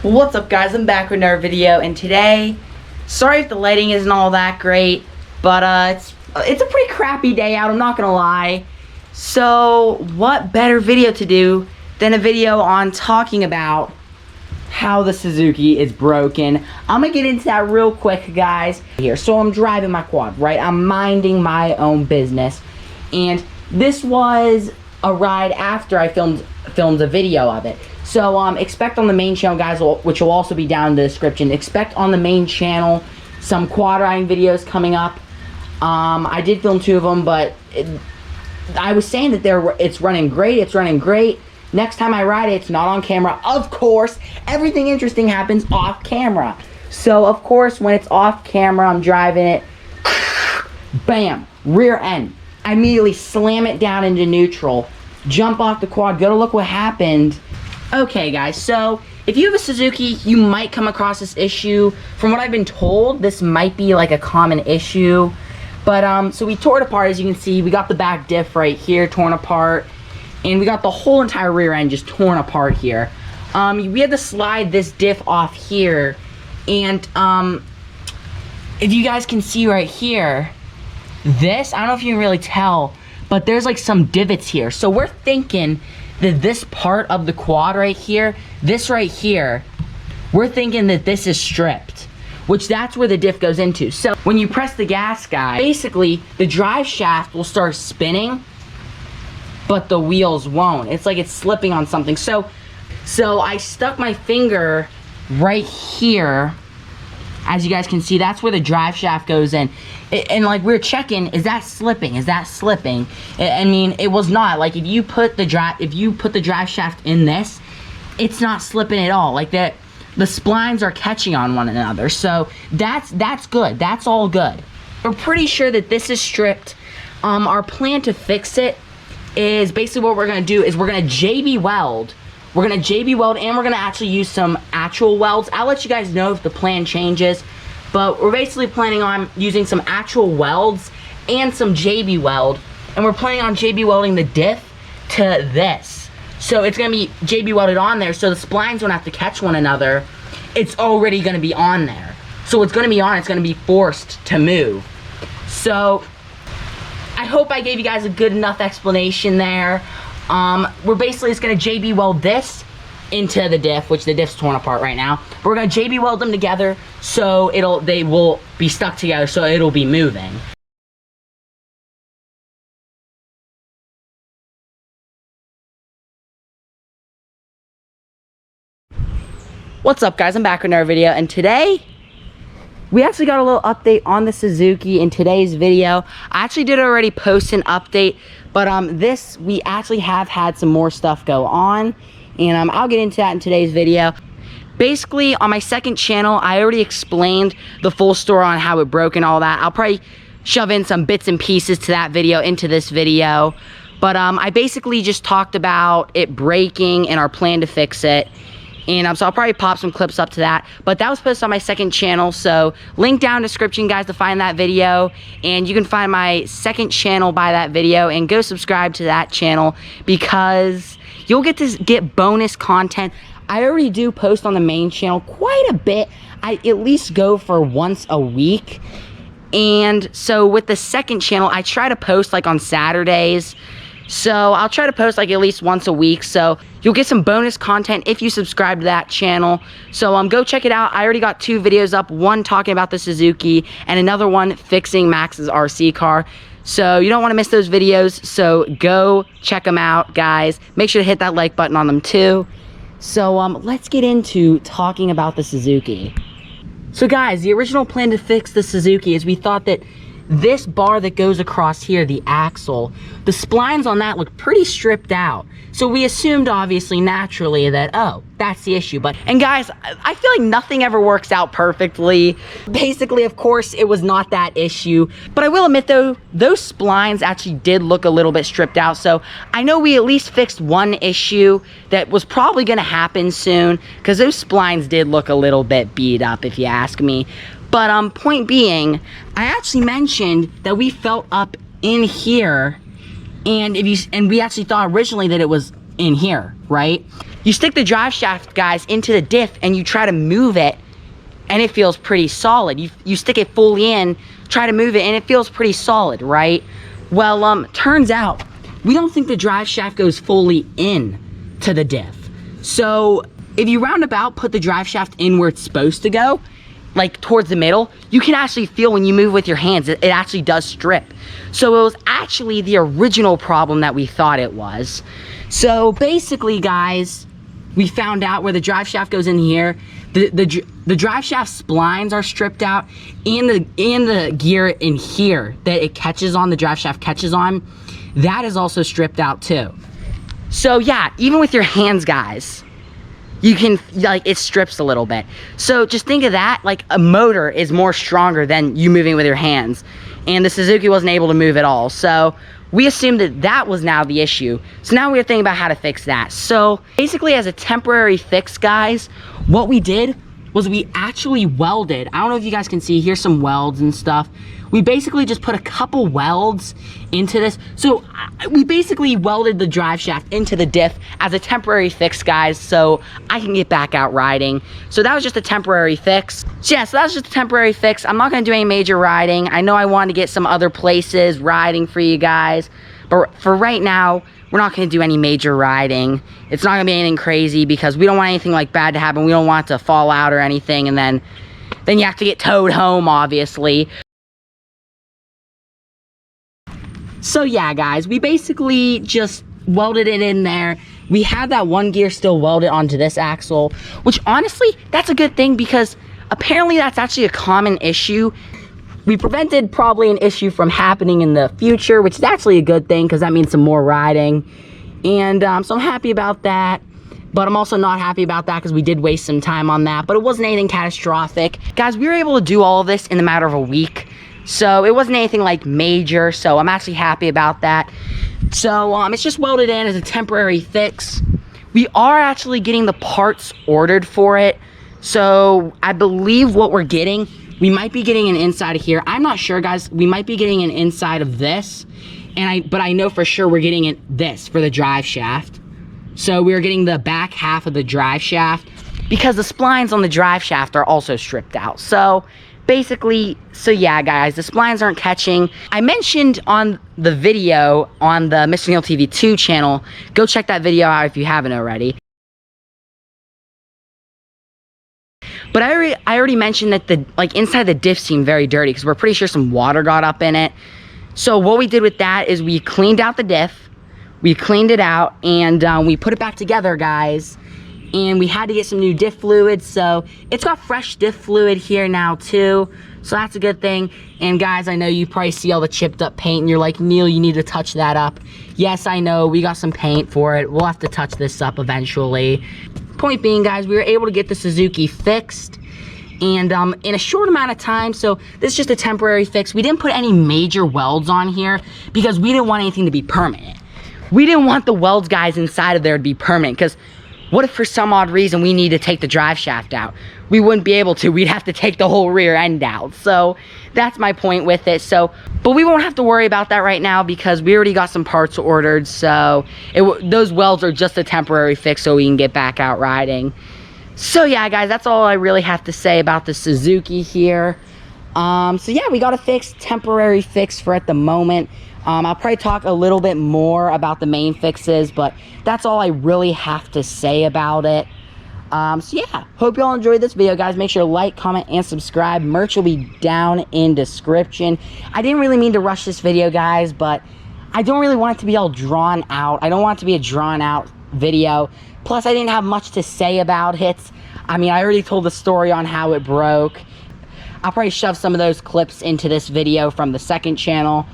What's up, guys? I'm back with another video, and today, sorry if the lighting isn't all that great, but it's a pretty crappy day out, I'm not gonna lie. So what better video to do than a video on talking about how the Suzuki is broken. I'm gonna get into that real quick, guys. Here, so I'm driving my quad, right? I'm minding my own business, and this was a ride after I filmed a video of it. So expect on the main channel, guys, which will also be down in the description, expect on the main channel some quad riding videos coming up. I did film 2 of them, but I was saying that it's running great. Next time I ride it, it's not on camera. Of course, everything interesting happens off camera. So of course, when it's off camera, I'm driving it, bam, rear end. I immediately slam it down into neutral, jump off the quad, go to look what happened. Okay, guys, so if you have a Suzuki, you might come across this issue. From what I've been told, this might be like a common issue. But so we tore it apart. As you can see, we got the back diff right here torn apart, and we got the whole entire rear end just torn apart here. We had to slide this diff off here, and if you guys can see right here, this, I don't know if you can really tell, but there's like some divots here. So we're thinking that this part of the quad right here, this right here, we're thinking that this is stripped, which that's where the diff goes into. So when you press the gas, guys, basically the drive shaft will start spinning, but the wheels won't. It's like it's slipping on something. So I stuck my finger right here. As you guys can see, that's where the drive shaft goes in. And like we were checking, is that slipping? Is that slipping? I mean, it was not. Like if you put the drive shaft in this, it's not slipping at all. Like the splines are catching on one another. So that's good. That's all good. We're pretty sure that this is stripped. Our plan to fix it is basically what we're gonna do is we're gonna JB weld. We're gonna JB weld, and we're gonna actually use some actual welds. I'll let you guys know if the plan changes, but we're basically planning on using some actual welds and some JB weld, and we're planning on JB welding the diff to this. So it's gonna be JB welded on there, so the splines don't have to catch one another. It's already gonna be on there. So it's gonna be on, it's gonna be forced to move. So I hope I gave you guys a good enough explanation there. We're basically just gonna JB weld this into the diff, which the diff's torn apart right now. But we're gonna JB weld them together so they will be stuck together, so it'll be moving. What's up, guys? I'm back with another video, and today we actually got a little update on the Suzuki in today's video. I actually did already post an update, but we actually have had some more stuff go on, and I'll get into that in today's video. Basically, on my second channel, I already explained the full story on how it broke and all that. I'll probably shove in some bits and pieces to that video into this video, but I basically just talked about it breaking and our plan to fix it. And so I'll probably pop some clips up to that. But that was posted on my second channel, so link down in the description, guys, to find that video. And you can find my second channel by that video, and go subscribe to that channel because you'll get bonus content. I already do post on the main channel quite a bit. I at least go for once a week. And so with the second channel, I try to post like on Saturdays. So I'll try to post like at least once a week, so you'll get some bonus content if you subscribe to that channel. So go check it out. I already got 2 videos up, one talking about the Suzuki and another one fixing Max's RC car. So you don't want to miss those videos, so go check them out, guys. Make sure to hit that like button on them too. So let's get into talking about the Suzuki. So guys, the original plan to fix the Suzuki is we thought that this bar that goes across here, the axle, the splines on that look pretty stripped out. So we assumed, obviously, naturally, that, oh, that's the issue. And guys, I feel like nothing ever works out perfectly. Basically, of course, it was not that issue. But I will admit, though, those splines actually did look a little bit stripped out. So I know we at least fixed one issue that was probably going to happen soon, because those splines did look a little bit beat up, if you ask me. But point being, I actually mentioned that we felt up in here, and we actually thought originally that it was in here, right? You stick the drive shaft, guys, into the diff and you try to move it and it feels pretty solid. You stick it fully in, try to move it and it feels pretty solid, right? Well, turns out we don't think the drive shaft goes fully in to the diff. So if you roundabout put the drive shaft in where it's supposed to go, like towards the middle, you can actually feel when you move with your hands, it actually does strip. So it was actually the original problem that we thought it was. So basically, guys, we found out where the drive shaft goes in here. The drive shaft splines are stripped out, and the gear in here that it catches on, the drive shaft catches on, that is also stripped out too. So yeah, even with your hands, guys, you can, like, it strips a little bit. So just think of that, like a motor is more stronger than you moving with your hands. And the Suzuki wasn't able to move at all. So we assumed that that was now the issue. So now we're thinking about how to fix that. So basically, as a temporary fix, guys, what we did was we actually welded. I don't know if you guys can see, here's some welds and stuff. We basically just put a couple welds into this. So we basically welded the drive shaft into the diff as a temporary fix, guys, so I can get back out riding. So that was just a temporary fix. So yeah, so that was just a temporary fix. I'm not gonna do any major riding. I know I wanted to get some other places riding for you guys, but for right now, we're not gonna do any major riding. It's not gonna be anything crazy because we don't want anything like bad to happen. We don't want it to fall out or anything, and then you have to get towed home, obviously. So yeah, guys, we basically just welded it in there. We had that one gear still welded onto this axle, which honestly, that's a good thing because apparently that's actually a common issue. We prevented probably an issue from happening in the future, which is actually a good thing because that means some more riding. And so I'm happy about that. But I'm also not happy about that because we did waste some time on that. But it wasn't anything catastrophic. Guys, we were able to do all of this in the matter of a week. So it wasn't anything like major, so I'm actually happy about that. So it's just welded in as a temporary fix. We are actually getting the parts ordered for it. So I believe what we're getting, we might be getting an inside of here. I'm not sure, guys. We might be getting an inside of this. But I know for sure we're getting this for the drive shaft. So we're getting the back half of the drive shaft because the splines on the drive shaft are also stripped out. So basically, so yeah, guys, the splines aren't catching. I mentioned on the video on the Mr. Neil TV 2 channel, go check that video out if you haven't already. But I already mentioned that the inside the diff seemed very dirty because we're pretty sure some water got up in it. So what we did with that is we cleaned out the diff, we cleaned it out, and we put it back together, guys. And we had to get some new diff fluid, so it's got fresh diff fluid here now too, so that's a good thing. And guys, I know you probably see all the chipped up paint and you're like, Neil, you need to touch that up. Yes, I know, we got some paint for it. We'll have to touch this up eventually. Point being, guys, we were able to get the Suzuki fixed and in a short amount of time. So this is just a temporary fix. We didn't put any major welds on here because we didn't want anything to be permanent. We didn't want the welds, guys, inside of there to be permanent because what if for some odd reason we need to take the drive shaft out? We wouldn't be able to. We'd have to take the whole rear end out. So that's my point with it. So, but we won't have to worry about that right now because we already got some parts ordered. So those welds are just a temporary fix so we can get back out riding. So yeah, guys, that's all I really have to say about the Suzuki here. So yeah, we got a temporary fix for at the moment. I'll probably talk a little bit more about the main fixes, but that's all I really have to say about it. So yeah, hope y'all enjoyed this video, guys. Make sure to like, comment, and subscribe. Merch will be down in description. I didn't really mean to rush this video, guys, but I don't really want it to be all drawn out. I don't want it to be a drawn out video. Plus, I didn't have much to say about it. I mean, I already told the story on how it broke. I'll probably shove some of those clips into this video from the second channel.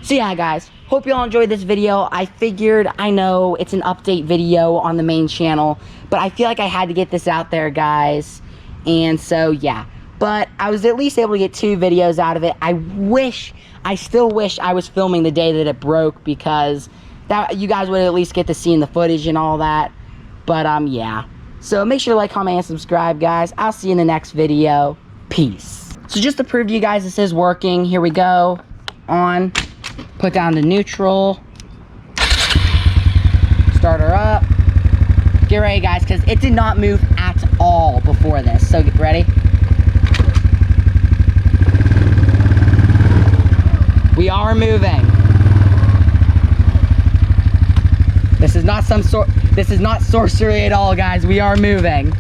So yeah, guys, hope you all enjoyed this video. I figured, I know it's an update video on the main channel, but I feel like I had to get this out there, guys. And so yeah, but I was at least able to get 2 videos out of it. I still wish I was filming the day that it broke because that you guys would at least get to see in the footage and all that. But yeah, so make sure to like, comment, and subscribe, guys. I'll see you in the next video. Peace. So just to prove to you guys this is working, here we go. On. Put down the neutral, start her up, Get ready, guys, because it did not move at all before this. So get ready. We are moving. This is not sorcery at all, guys. We are moving.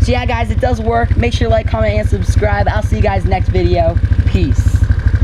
So yeah, guys, it does work. Make sure to like, comment, and subscribe. I'll see you guys next video. Peace.